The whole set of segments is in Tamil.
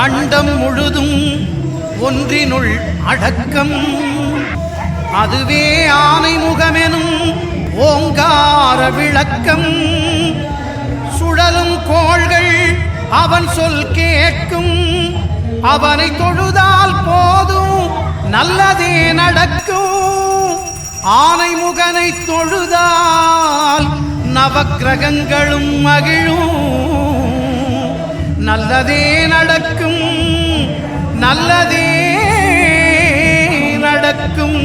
அண்டம் முழுதும் ஒன்றினுள் அடக்கம், அதுவே ஆனை முகமெனும் ஓங்கார விளக்கம். சுழலும் கோள்கள் அவன் சொல் கேட்கும், அவனை தொழுதால் போதும் நல்லதே நடக்கும். ஆனை முகனை தொழுதால் நவக்கிரகங்களும் மகிழும், நல்லதே நடக்கும், நல்லதே நடக்கும்.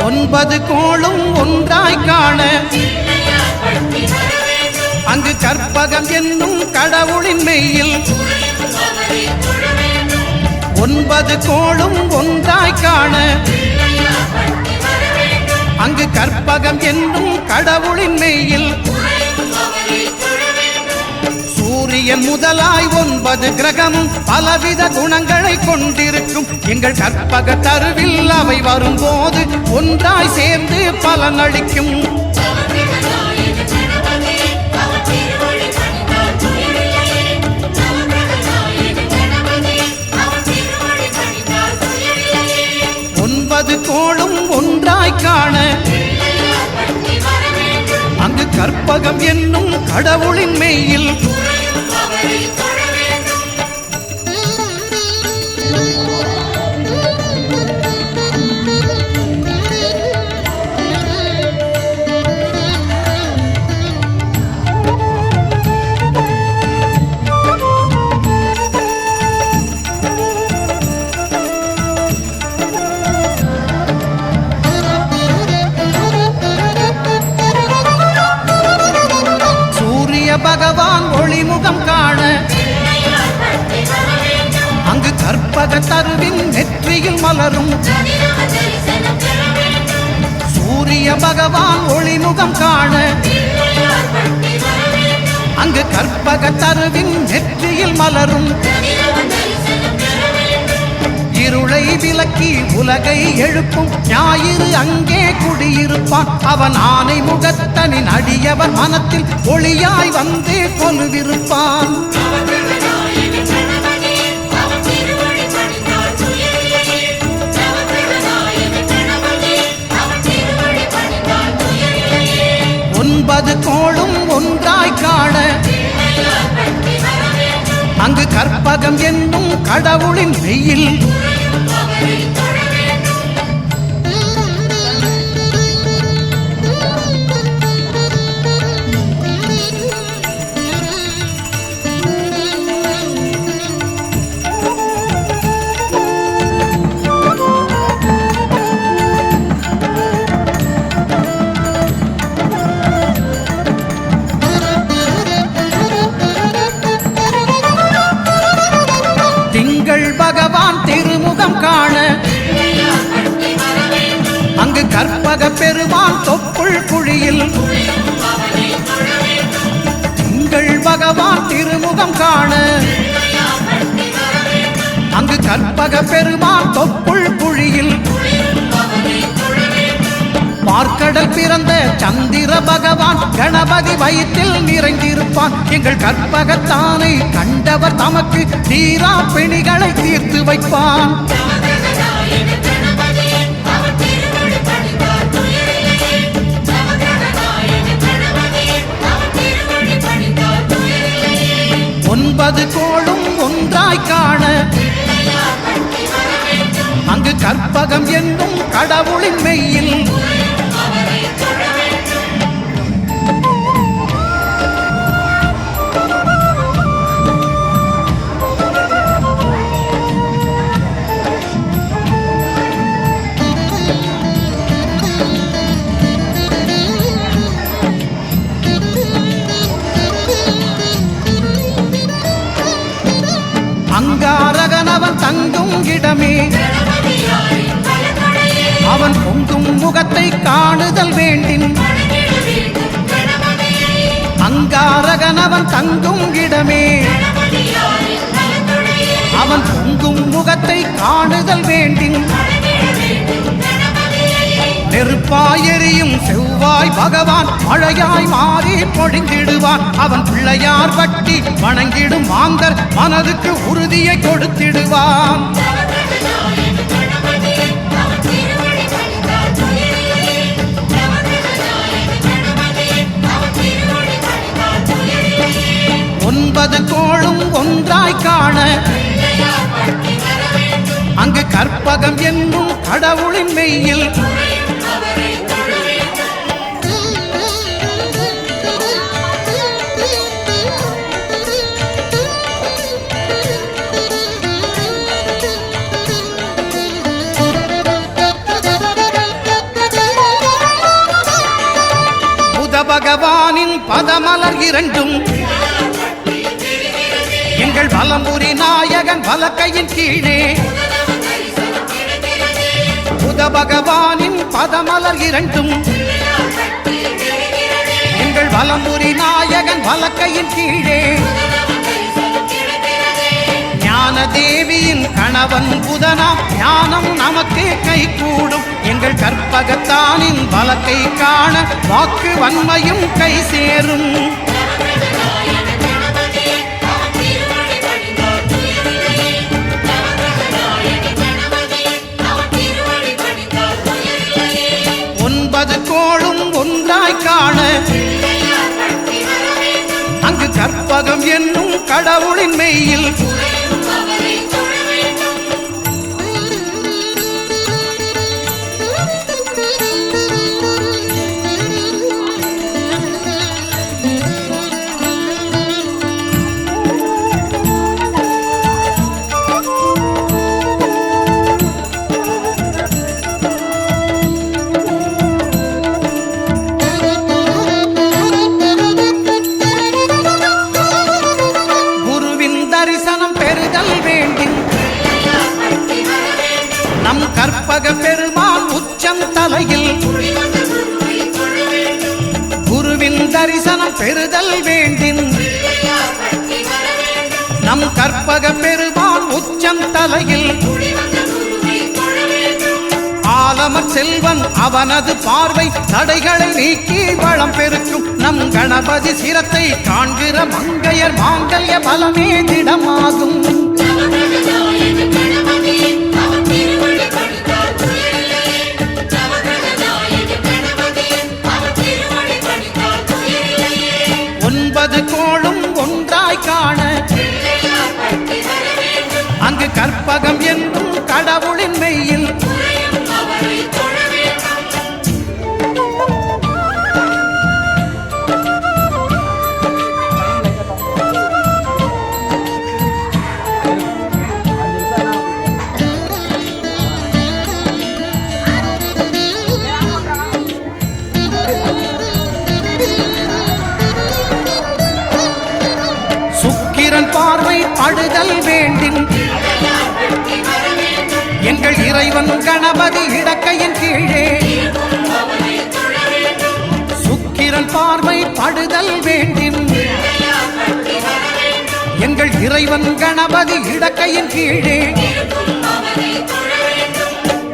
ஒன்பது கோளும் ஒன்றாய் காண அங்கு கற்பகம் என்னும் கடவுளின் மெய்யில், ஒன்பது கோளும் ஒன்றாய் காண அங்கு கற்பகம் என்னும் கடவுளின் மெய்யில், சூரியன் முதலாய் 9 கிரகமும் பலவித குணங்களை கொண்டிருக்கும். எங்கள் கற்பக தருவில் அவை வரும்போது ஒன்றாய் சேர்ந்து பலனளிக்கும். ஒன்பது கோளும் ஒன்றாய் காண அங்கு கற்பகம் என்னும் கடவுளின் மெய்யில், பகவான் ஒளிமுகம் காண அங்கு கற்பக தருவின் நெற்றியில் மலரும் சூரிய பகவான் ஒளிமுகம் காண அங்கு கற்பக தருவின் நெற்றியில் மலரும் இருளை விலக்கி உலகை எழுப்பும் ஞாயிறு அங்கே குடியிருப்பான் அவன் ஆனை முகத்தனின் அடியவன் மனத்தில் ஒளியாய் வந்து கொலுவிருப்பான் ஒன்பது கோளும் ஒன்றாய் காண அங்கு கற்பகம் என்னும் கடவுளின் மெய்யில் பகவான் திருமுகம் காண அங்கு கற்பக பெருமான் தொப்புள் குழியில் திங்கள் பகவான் திருமுகம் காண அங்கு கற்பக பெருமான் தொப்புள் குழியில் பார்க்கடல் பிறந்த சந்திர பகவான் கணபதி வயிற்றில் நிறைந்திருப்பான் எங்கள் கற்பகத்தானை கண்டவர் தமக்கு தீரா பிணிகளை தீர்த்து வைப்பான் ஒன்பது கோளும் ஒன்றாய் காண அங்கு கற்பகம் என்னும் கடவுளின் மெய்யில் அங்காரகனவன் தங்கும் இடமே அவன் பொங்கும் முகத்தை காணுதல் வேண்டின் அங்காரகனவன் தங்கும் இடமே அவன் பொங்கும் முகத்தை காணுதல் வேண்டின் நெருப்பாய் எரியும் செவ்வாய் பகவான் மழையாய் மாறி பொழிந்திடுவான் அவன் பிள்ளையார் பட்டி வணங்கிடும் மாந்தர் மனதுக்கு உறுதியை கொடுத்திடுவான் ஒன்பது கோளும் ஒன்றாய் காண அங்கு கற்பகம் என்னும் கடவுளின் மெய்யில் பகவானின் பதமலர் இரண்டும் எங்கள் வலம்புரி நாயகன் வலக்கையின் கீழே புத பகவானின் பதமலர் இரண்டும் எங்கள் வலம்புரி நாயகன் வலக்கையின் கீழே ஞான தேவியின் கணவன் புதனாம் ஞானம் நமக்கு கை கூடும் எங்கள் கற்பகத்தானின் வலக்கை காண வாக்கு வன்மையும் கை சேரும் ஒன்பது கோளும் ஒன்றாய் காண அங்கு கற்பகம் என்னும் கடவுளின் மெய்யில் செல்வம் பெறுதல் வேண்டின் நம் கற்பக பெருமான் உச்சம் தலையில் ஆலமர் செல்வன் அவனது பார்வை தடைகளை நீக்கி வளம் பெருக்கும் நம் கணபதி சிரத்தை காண்கிற மங்கையர் மாங்கல்ய பலமே திடமாகும் ஒன்பது கோளும் ஒன்றாய் காண அங்கு கற்பகம் என்னும் கடவுளின் மெய்யில் சுக்கிரன் பார்வை படுதல் வேண்டின் எங்கள் இறைவன் கணபதி இடக்கையின் கீழே சுக்கிரன் பார்வை படுதல் வேண்டின் எங்கள் இறைவன் கணபதி இடக்கையின் கீழே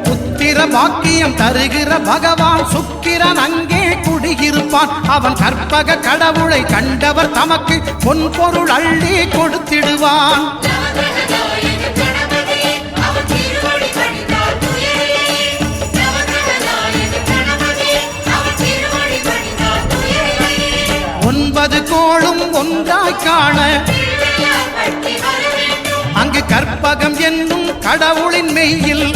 புத்திர பாக்கியம் தருகிற பகவான் சுக்கிரன் அங்கே குடியிருப்பான் அவன் கற்பக கடவுளை கண்டவர் தமக்கு பொன் பொருள் அள்ளி கொடுத்திடுவான் ஒன்பது கோளும் ஒன்றாய் காண அங்கு கற்பகம் என்னும் கடவுளின் மெய்யில்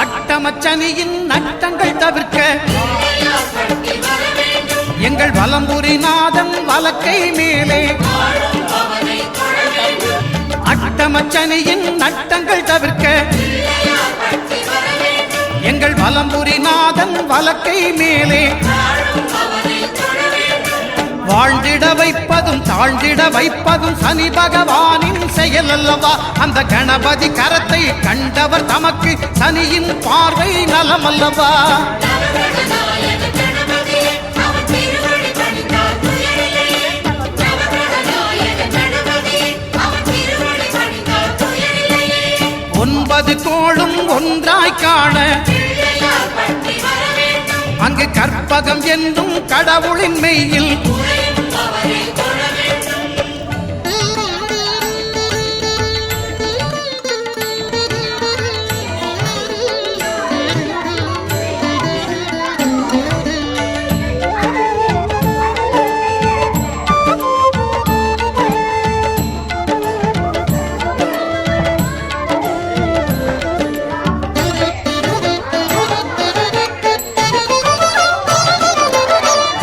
அட்டமச்சனியின் நட்டங்கள் தவிர்க்க எங்கள் வலம்புரிநாதன் வலக்கை மேலே அட்டமச்சனியின் நட்டங்கள் தவிர்க்க எங்கள் வலம்புரிநாதன் வலக்கை மேலே வாழ்ந்திட வைப்பதும் தாழ்ந்திட வைப்பதும் சனி பகவானின் செயல் அல்லவா அந்த கணபதி கரத்தை கண்டவர் தமக்கு சனியின் பார்வை நலமல்லவா ஒன்பது கோளும் ஒன்றாய் காண அங்கு கற்பகம் என்னும் கடவுளின் மெய்யில்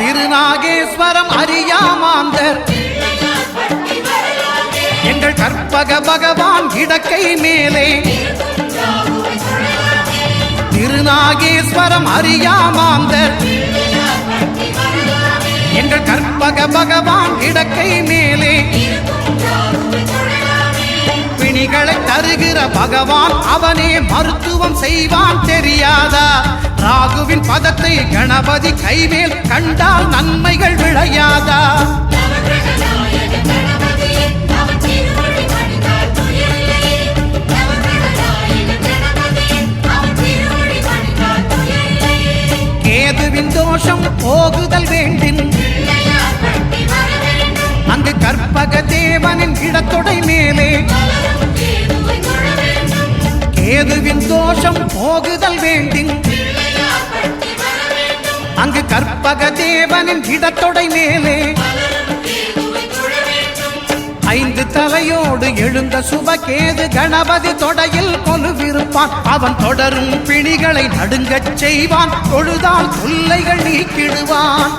திருநாகேஸ்வரம் அறியாமாந்தர் எங்கள் கற்பக பகவான் இடக்கை மேலே திருநாகேஸ்வரம் அறியாமாந்தர் எங்கள் கற்பக பகவான் இடக்கை மேலே பிணிகளை தருகிற பகவான் அவனே மருத்துவம் செய்வான் தெரியாதா ராகுவின் பதத்தை கணபதி கைமேல் கண்டால் நன்மைகள் விளையாதா கேதுவின் தோஷம் போகுதல் வேண்டின் அங்கு கற்பக தேவனின் இடத்தொடை மேலே கேதுவின் தோஷம் போகுதல் வேண்டின் அங்கு கற்பக தேவனின் இடத்தொடை மேலே ஐந்து தலையோடு எழுந்த சுபகேது கணபதி தொடையில் கொலுவிருப்பான் அவன் தொடரும் பிணிகளை நடுங்கச் செய்வான் தொழுதால் தொல்லைகள் நீக்கிடுவான்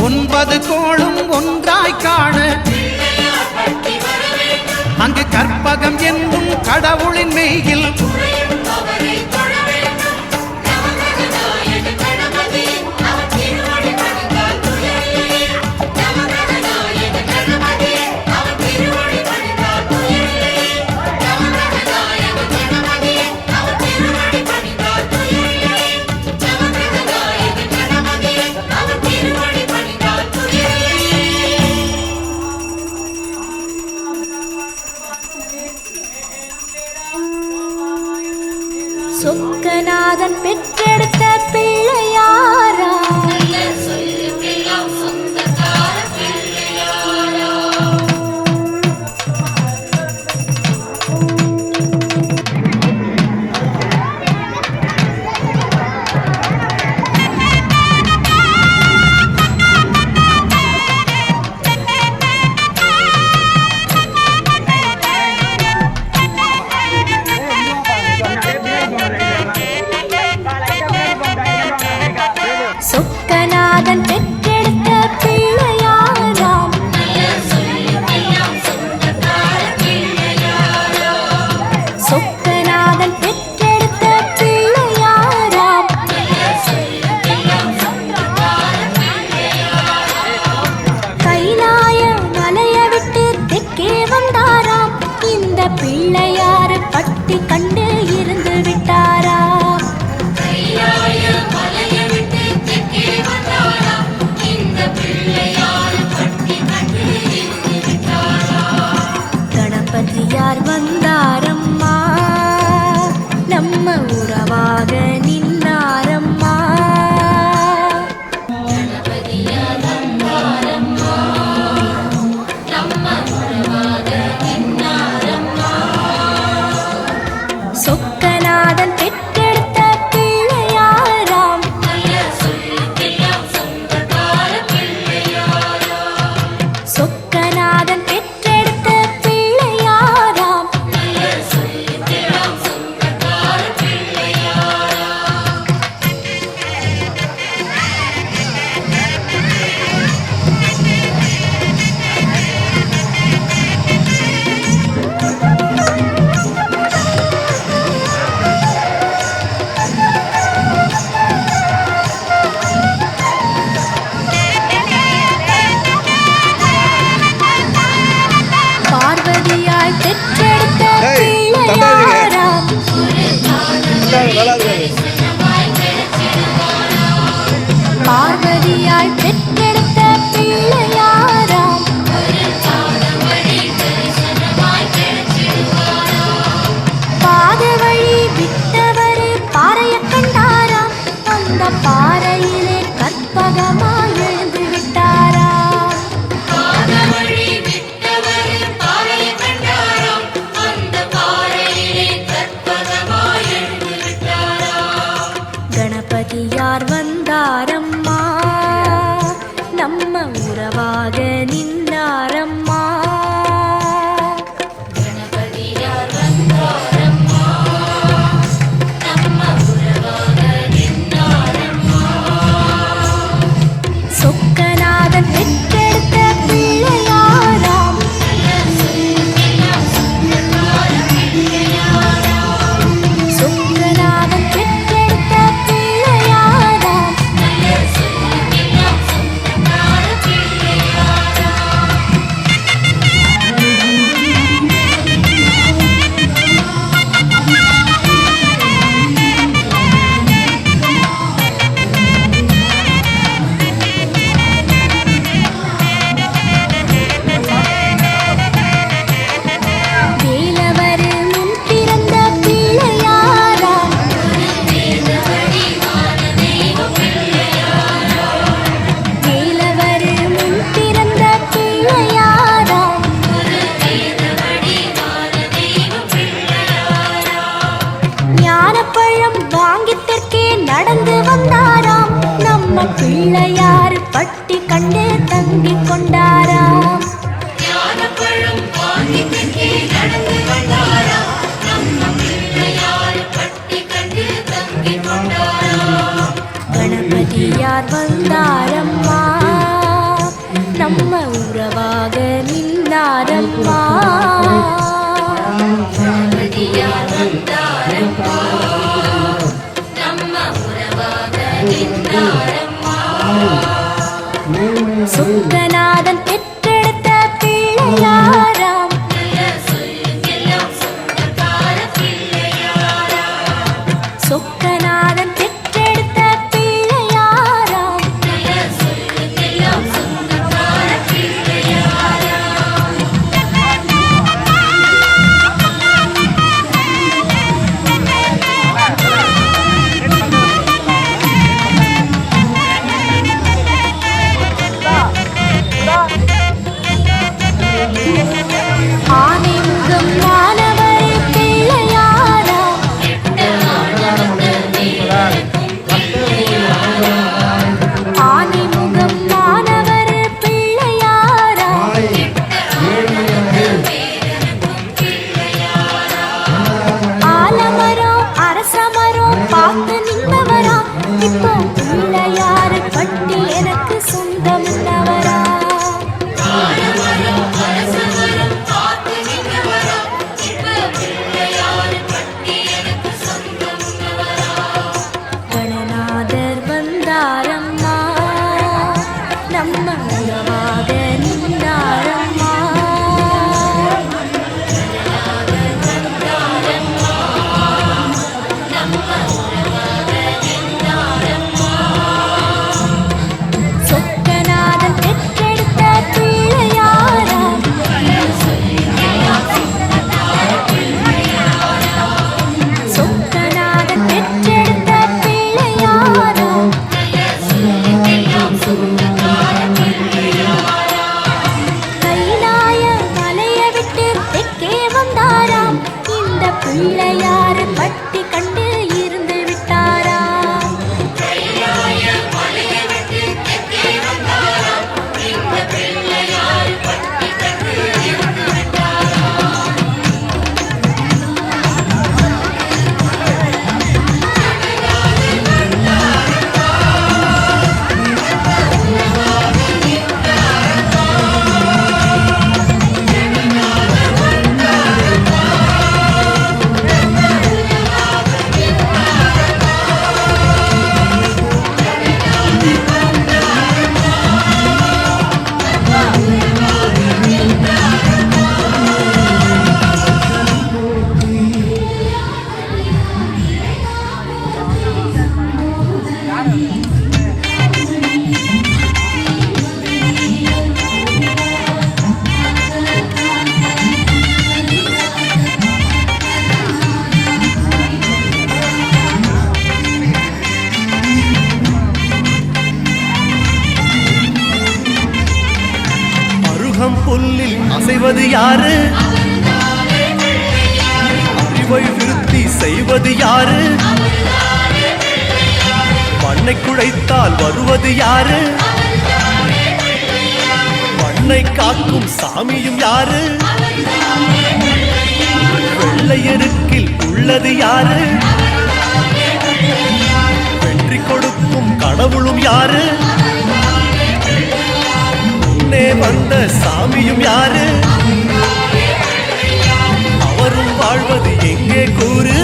ஒன்பது கோளும் ஒன்றாய் காண சொக்கநாதன் பெற்றெடுத்த பிள்ளையாரா சொக்கநாதன் பெற்றெடுத்த பிள்ளையாராம் சொக்கநாதன் பெற்றெடுத்த பிள்ளையாராம் கைலாய மலைய விட்டு தெற்கே வந்தாராம் இந்த பிள்ளையாறு பட்டி கண்டு இருந்து விட்டாரா கணபதியார் வந்தாரம்மா நம்ம உறவாக நின்னாரம்மா கணபதியார் வந்தாரம்மா நம்ம உறவாக நின்னாரம்மா சொக்கநாதன் பெற்றெடுத்த பிள்ளையாராம் சொக்கநாதன் பெற்றெடுத்த பிள்ளையாராம் பார்வதியாய் பெற்றெடுத்த பிள்ளையாராம் பார்வதியாய் பெற்றெடுத்த பிள்ளையாராம் பாத வழி விட்டவர் பாறையை கண்டாராம் அந்த பாறையிலே கற்பகமாய் எழுந்து விட்டாராம் கணபதியார் வந்தாரம்மா நம்ம உறவாக நின்னாரம்மா கணபதியார் வந்தாரம்மா நம்ம உறவாக நின்னாரம்மா சொக்கநாதன் பெற்றெடுத்த பிள்ளையாராம் சொக்கநாதன் பெற்றெடுத்த பிள்ளையாராம் வேலவர் முன் பிறந்த பிள்ளையாராம் வேலவர் முன் பிறந்த பிள்ளையாராம் ஞானப்பழம் வாங்கி தெற்கே நடந்து வந்தாராம் நம்ம பிள்ளையார் பட்டி கண்டு தங்கிக் கொண்டாராம் கணபதியார் வந்தாரம்மா நம்ம உறவாக நின்னாரம்மா கணபதியார் வந்தாரம்மா நம்ம உறவாக நின்னாரம்மா சொக்கநாதன் பெற்றெடுத்த பிள்ளையாராம் சொக்கநாதன் பெற்றெடுத்த பிள்ளையாராம் பிள்ளையார் பட்டி கண்டு இருந்து விட்டாரா புல்லில் அசைவது யாரு அறிவை விருத்தி செய்வது யாரு மண்ணை குழைத்தால் வருவது யாரு மண்ணை காக்கும் சாமியும் யாரு வெள்ளையருக்கில் உள்ளது யாரு வெற்றி கொடுக்கும் கடவுளும் யாரு முன்னே வந்த சாமியும் யாரு அவரும் வாழ்வது எங்கே கூறு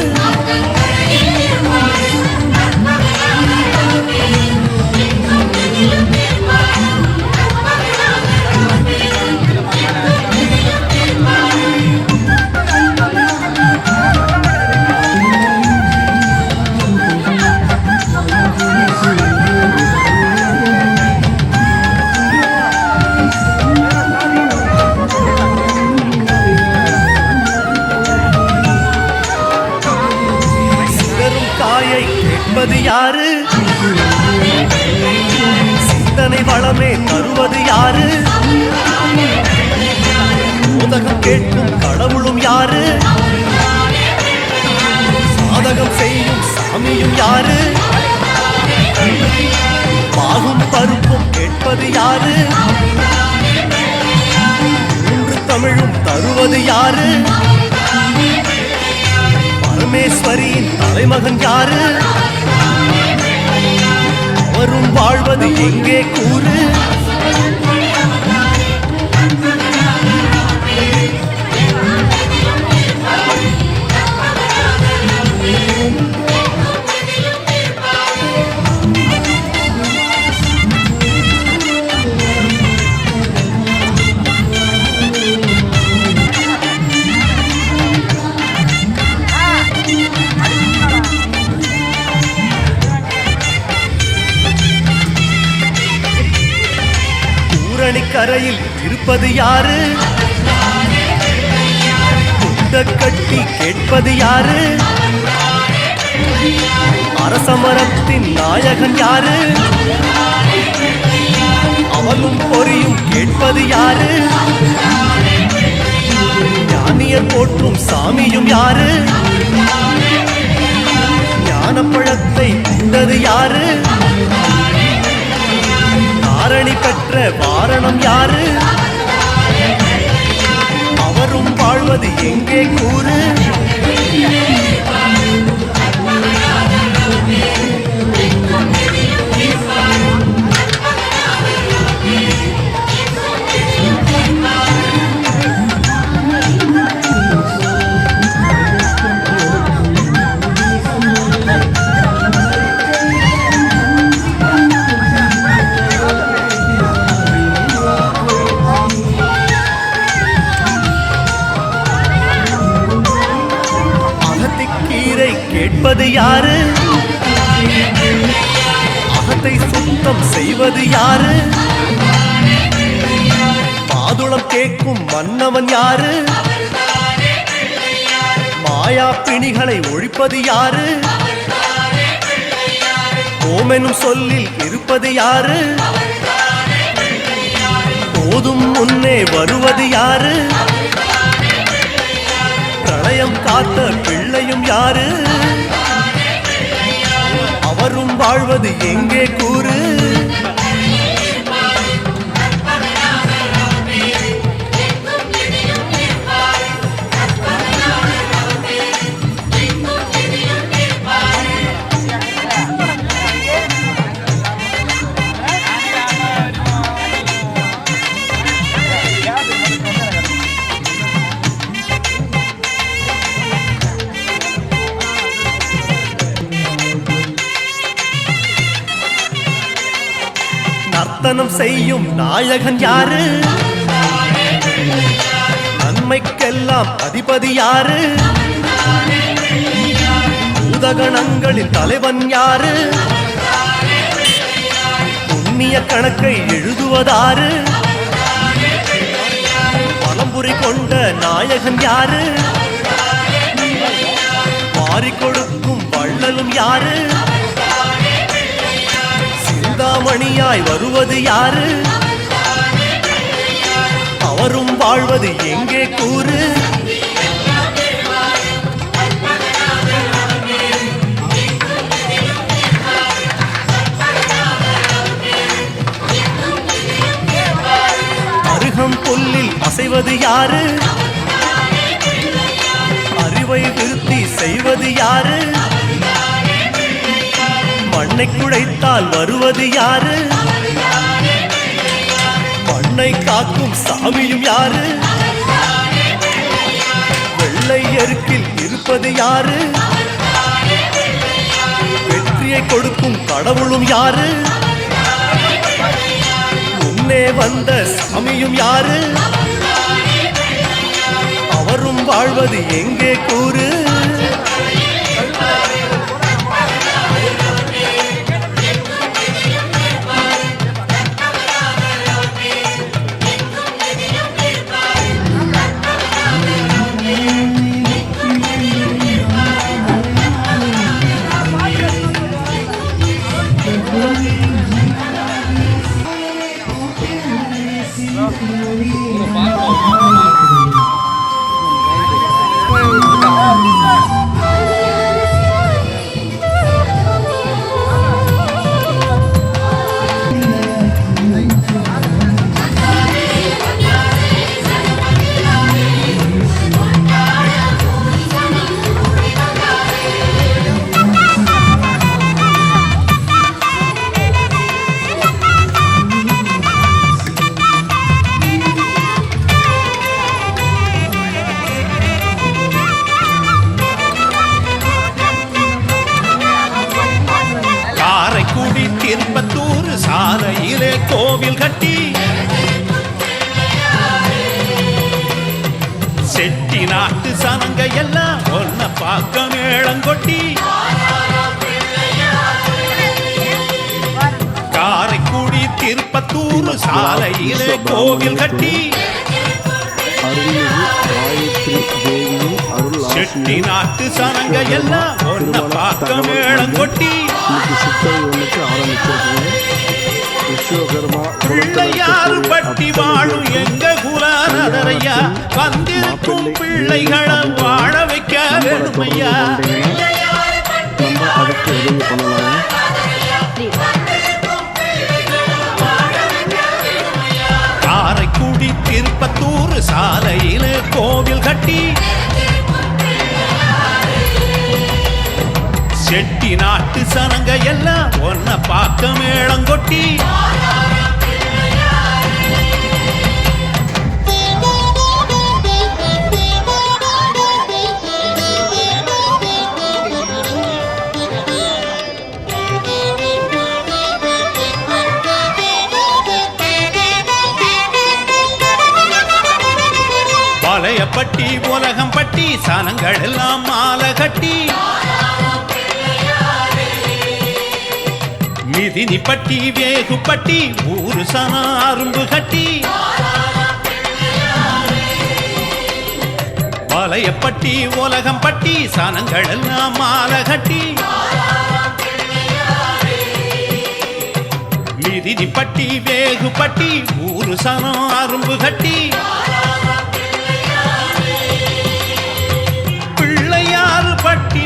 கேட்பது யாரு சிந்தனை வளமே தருவது யாரு உதகம் கேட்கும் கடவுளும் யாரு சாதகம் செய்யும் சாமியும் யாரு பாகும் பருப்பும் கேட்பது யாரு மூன்று தமிழும் தருவது யாரு பரமேஸ்வரியின் தலைமகன் யாரு அவரும் வாழ்வது எங்கே கூறு கரையில் இருப்பது யாரு கட்டி கேட்பது யாரு அரசமரத்தின் நாயகன் யாரு அவளும் பொறியும் கேட்பது யாரு ஞானியர் போற்றும் சாமியும் யாரு ஞானப்பழத்தை உண்டது யாரு தாரணி பெற்ற வாரணம் யாரு அவரும் வாழ்வது எங்கே கூறு கேட்பது யாரு அகத்தை சுத்தம் செய்வது யாரு பாதுளம் கேட்கும் மன்னவன் யாரு மாயா பிணிகளை ஒழிப்பது யாரு ஓமெனும் சொல்லில் இருப்பது யாரு போதும் முன்னே வருவது யாரு பிரளயம் காத்த பிள்ளை யாரு அவரும் வாழ்வது எங்கே கூறு நர்த்தனம் செய்யும் நாயகன் யாரு நன்மைக்கெல்லாம் அதிபதி யாரு பூதகணங்களின் தலைவன் யாரு புண்ணிய கணக்கை எழுதுவதாரு பலம்புரி கொண்ட நாயகன் யாரு மாறி கொடுக்கும் வள்ளலும் யாரு சிந்தாமணியாய் வருவது யாரு அவரும் வாழ்வது எங்கே கூறு அருகம் புல்லில் அசைவது யாரு அறிவை விருத்தி செய்வது யாரு மண்ணை குடைத்தால் வருவது யாரு மண்ணை காக்கும் சாமியும் யாரு வெள்ளை எருக்கில் இருப்பது யாரு வெற்றியை கொடுக்கும் கடவுளும் யாரு முன்னே வந்த சாமியும் யாரு அவரும் வாழ்வது எங்கே கூறு திருப்பத்தூர் சாலையிலே கோவில் கட்டி செட்டி நாட்டு சனங்க எல்லாம் ஒன்ன பார்க்க மேளங்கொட்டி காரைக்குடி திருப்பத்தூர் சாலையிலே கோவில் கட்டி செட்டி நாட்டு சனங்க எல்லாம் ஒன்ன பார்க்க மேளங்கொட்டி பிள்ளையாறு பட்டி வாழும் எங்க குலானதரையா வந்திருக்கும் பிள்ளைகளை வாழ வைக்க வேணுமையா காரைக்குடி திருப்பத்தூர் சாலையில கோவில் கட்டி செட்டி நாட்டு சனங்க எல்லாம் ஒன்ன பார்க்க மேளங்கொட்டி வளையப்பட்டி உலகம் பட்டி சனங்கள் எல்லாம் மாலை கட்டி மிதினி பட்டி வேகு பட்டி ஊரு சன அரும்பு கட்டி வளையப்பட்டி உலகம் பட்டி சனங்கள் எல்லாம் மாலை கட்டி மிதினி பட்டி வேகு பட்டி ஊரு சன அரும்பு கட்டி பிள்ளையாறு பட்டி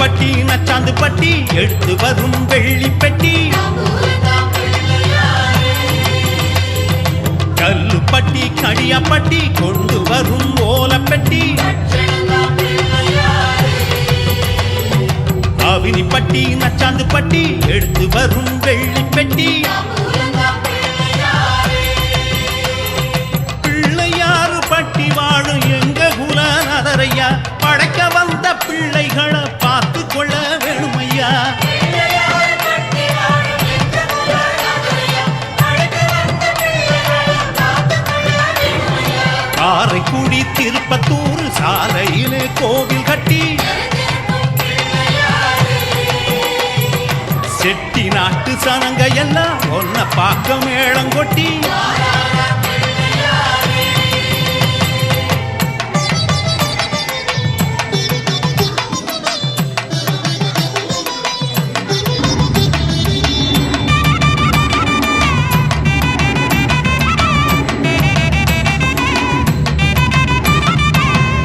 வேவப்பட்டி நச்சாந்து பட்டி எடுத்து வரும் வெள்ளி பெட்டி கல்லுப்பட்டி கடியாப்பட்டி கொண்டு வரும் ஓலப்பெட்டி அவினிப்பட்டி நச்சாந்து பட்டி எடுத்து வரும் வெள்ளி பெட்டி பிள்ளையாறு பட்டி வாழும் எங்க குலநாதரையா படைக்க வந்த பிள்ளைகளை பார்த்து கொள்ள வேணுமையா காரைக்குடி திருப்பத்தூர் சாலையிலே கோவில் கட்டி செட்டி நாட்டு சனங்க எல்லாம் ஒன்ன பார்க்க மேளம் கொட்டி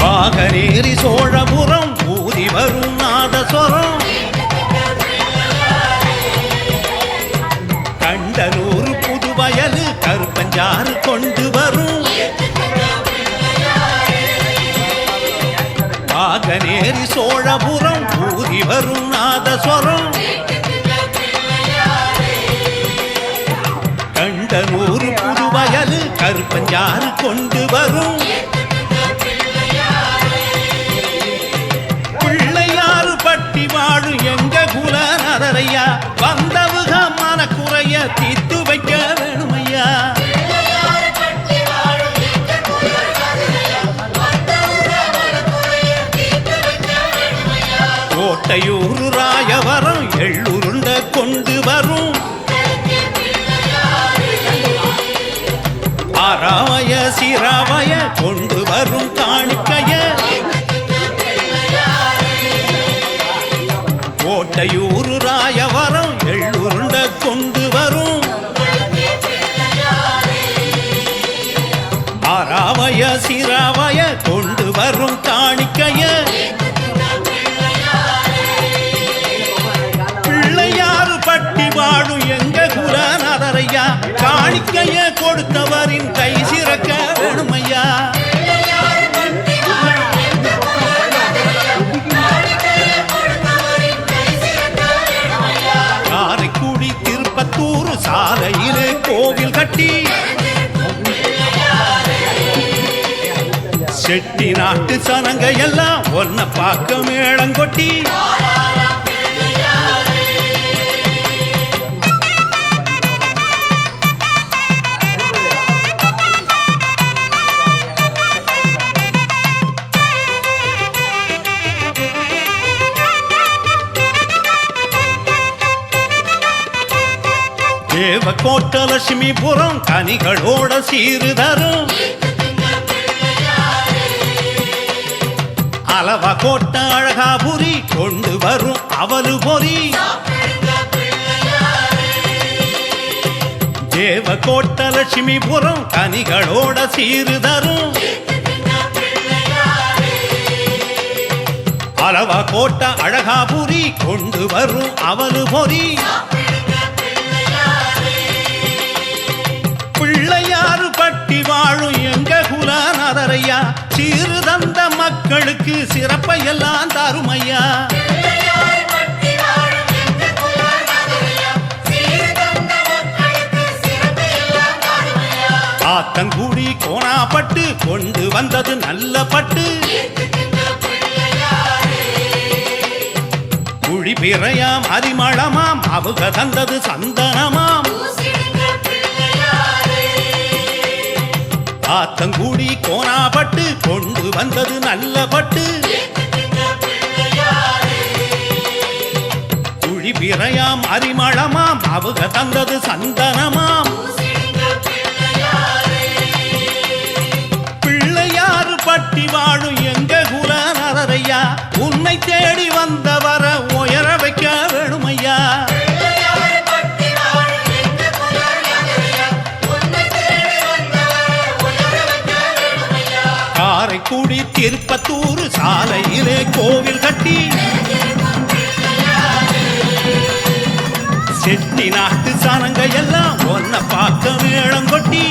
பாகனேரி சோழபுரம் ஊதி வரும் நாதஸ்வரம் கண்டலூர் புதுவயல் கருப்பஞ்சாறு கொண்டு வரும் பாகனேரி சோழபுரம் ஊதி வரும் நாதஸ்வரம் கண்டலூர் புதுவயல் கருப்பஞ்சாறு கொண்டு வரும் எங்க குலநாதரையா வந்தவுக மனக்குறைய தீர்த்து வைக்க வேணுமையா கோட்டையூர் ராயவரம் எள்ளுருண்ட கொண்டு வரும் ஆறாவய சிராவய கொண்டு வரும் காணிக்கைய கோட்டையூர் ராயவரம் எள்ளுருண்ட கொண்டு வரும் ஆறாவய சிராவய கொண்டு வரும் காணிக்கைய பிள்ளையாறு பட்டி வாழும் எங்க குலநாதரையா காணிக்கைய கொடுத்தவரின் கை சிறக்க வேணுமையா திருப்பத்தூர் சாலையிலே கோவில் கட்டி செட்டி நாட்டு சனங்க எல்லாம் ஒன்ன பார்க்க மேளம் கொட்டி தேவக்கோட்ட லட்சுமிபுரம் கனிகளோட சீரு தரும் அளவா கோட்ட அழகாபுரி கொண்டு வரும் அவலு பொறி தேவக்கோட்ட லட்சுமிபுரம் கனிகளோட சீரு தரும் அளவா கோட்ட அழகாபுரி கொண்டு வரும் அவலு பொறி பிள்ளையாறு பட்டி வாழும் எங்க குலநாதரையா சீரு தந்த மக்களுக்கு சிறப்பை எல்லாம் தருமையா ஆத்தங்குடி கோணாப்பட்டு கொண்டு வந்தது நல்ல பட்டு குழி பிறையாம் அரிமளமாம் அவங்க தந்தது சந்தனமாம் ஆத்தங்குடி கோணாப்பட்டு கொண்டு வந்தது நல்ல பட்டு குழி பிறையாம் அரிமளமாம் அவங்க தந்தது சந்தனமாம் பிள்ளையாறு பட்டி வாழும் எங்க குலநாதரையா உன்னை தேடி வந்தவர உயர வைக்க வேணுமையா காரைக்குடி திருப்பத்தூர் சாலையிலே கோவில் கட்டி செட்டி நாட்டு சானங்க எல்லாம் ஒன்ன பார்க்க மேளம் கொட்டி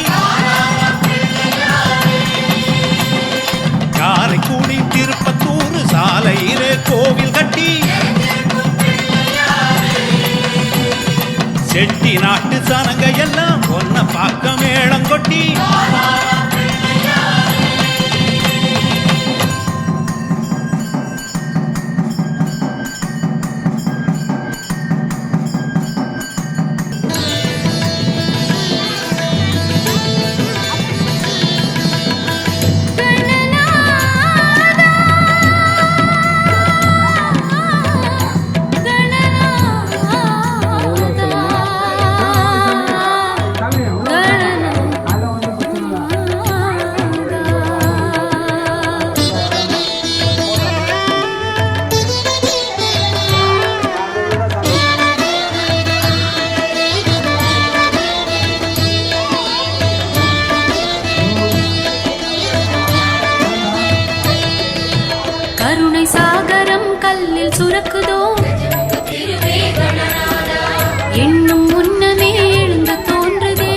காரைக்குடி திருப்பத்தூர் சாலையிலே கோவில் கட்டி செட்டி நாட்டு சானங்க எல்லாம் ஒன்ன பார்க்க மேளம் கொட்டி கருணை சாகரம் கல்லில் சுரக்குதோ எண்ணும் முன்னமே எழுந்து தோன்றுதே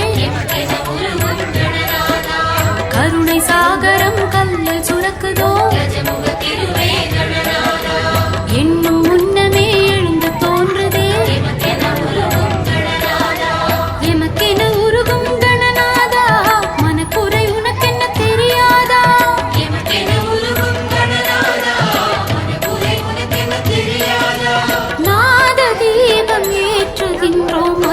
கருணை சாகரம் கல்லில் சுரக்குதோ எண்ணும் முன்னமே எழுந்து தோன்றுதே எமக்கென உருகும் கணநாதா மனக்குறை உனக்கென்ன தெரியாதா நாத தீபம் ஏற்றுகின்றோம்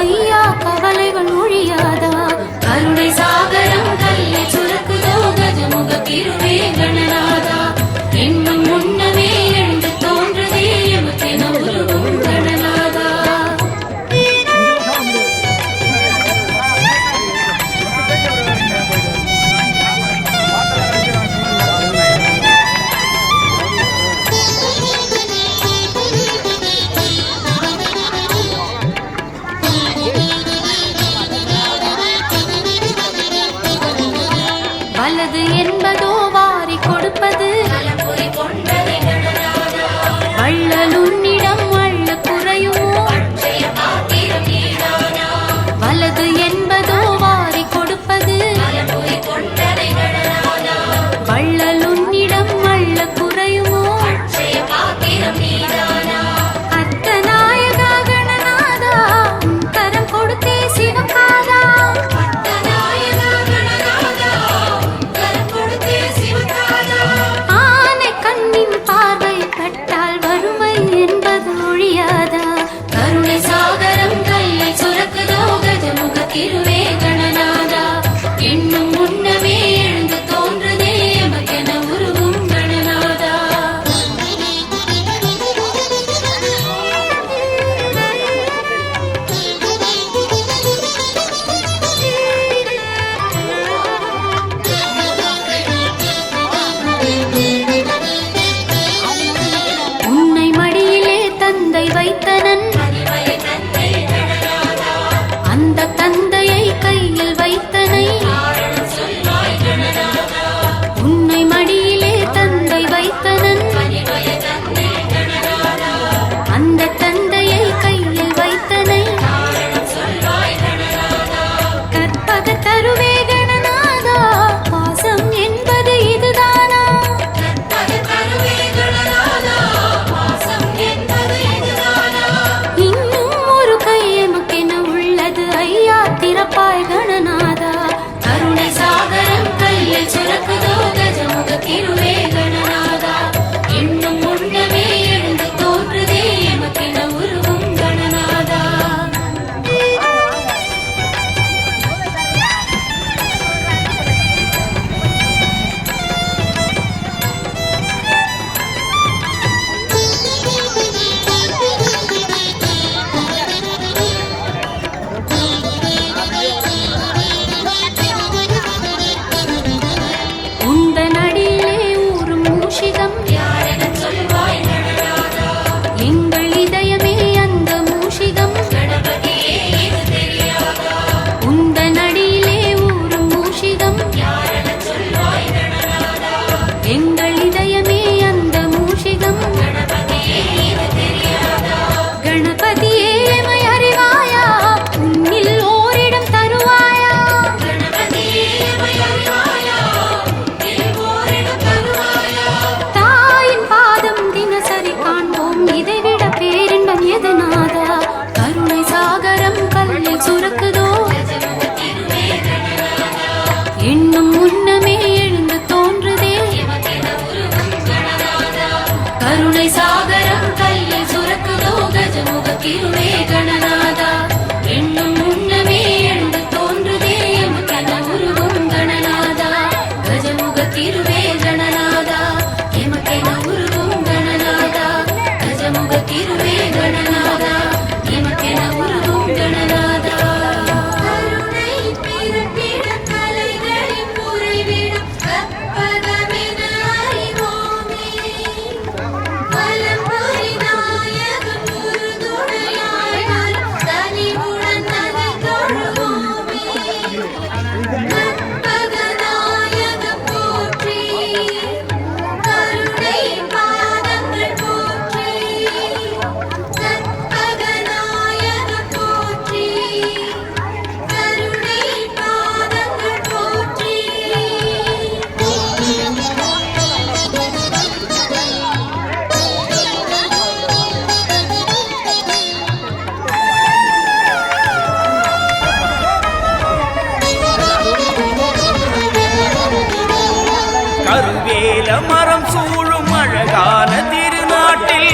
மரம் சூழும் அழகான திருநாட்டில்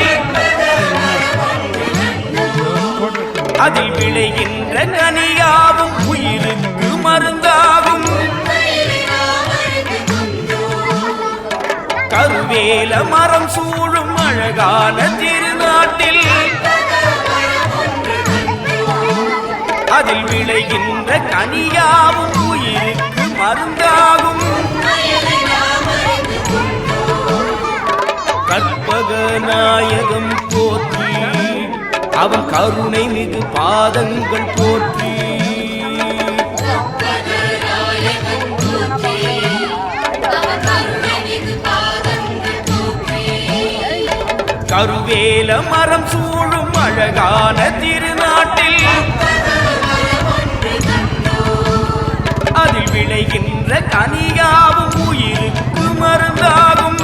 அதில் விளைகின்ற கனியாவும் உயிருக்கு மருந்தாகும். கருவேல மரம் சூழும் அழகான திருநாட்டில் அதில் விளைகின்ற கனியாவும் உயிருக்கு மருந்தாகும். கற்பக நாயகம் போற்றி அவன் கருணை மிகு பாதங்கள் போற்றி. கருவேல மரம் சூழும் அழகான திருநாட்டில் அதில் விளைகின்ற கனியாவும் உயிருக்கு மருந்தாகும்.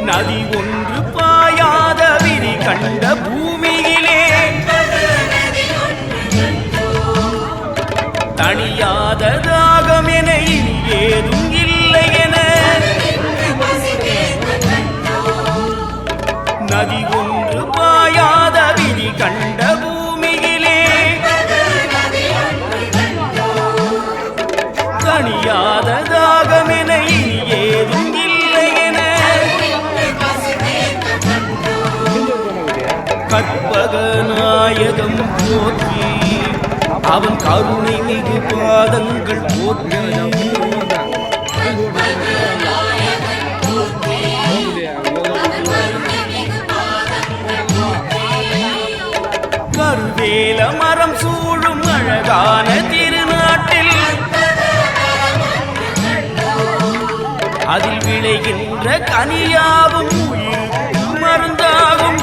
நதி ஒன்று பாயாத விரி கண்ட பூமியிலே தணியாத தாகம் என இனி ஏதும் இல்லை என நதி ஒன்று பாயாத விரி கண்ட பூமியிலே தணியாத தாகம் என இனி ஏதும் கற்பக நாயகம் போற்றி அவன் கருணை மிகு பாதங்கள் போற்றி. கருவேல மரம் சூழும் அழகான திருநாட்டில் அதில் விளைகின்ற கனியாவும் உயிருக்கு மருந்தாகும்.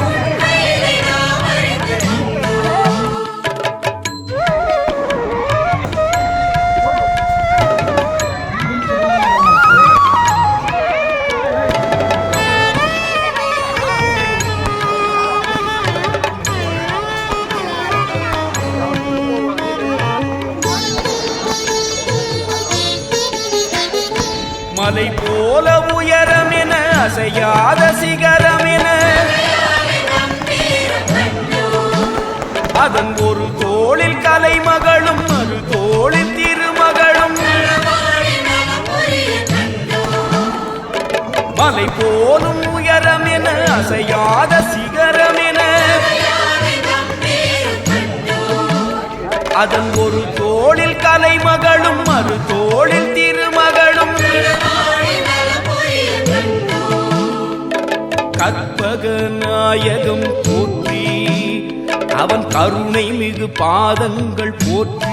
மலை போல உயரமென அசையாத சிகரமென அதன் ஒரு தோளில் கலைமகளும் மறு தோளில் திருமகளும். மலை போலும் உயரமென அசையாத சிகரமென அதன் ஒரு தோளில் கலைமகளும் மறு தோளில் திருமகளும். கற்பக நாயகம் போற்றி அவன் கருணை மிகு பாதங்கள் போற்றி.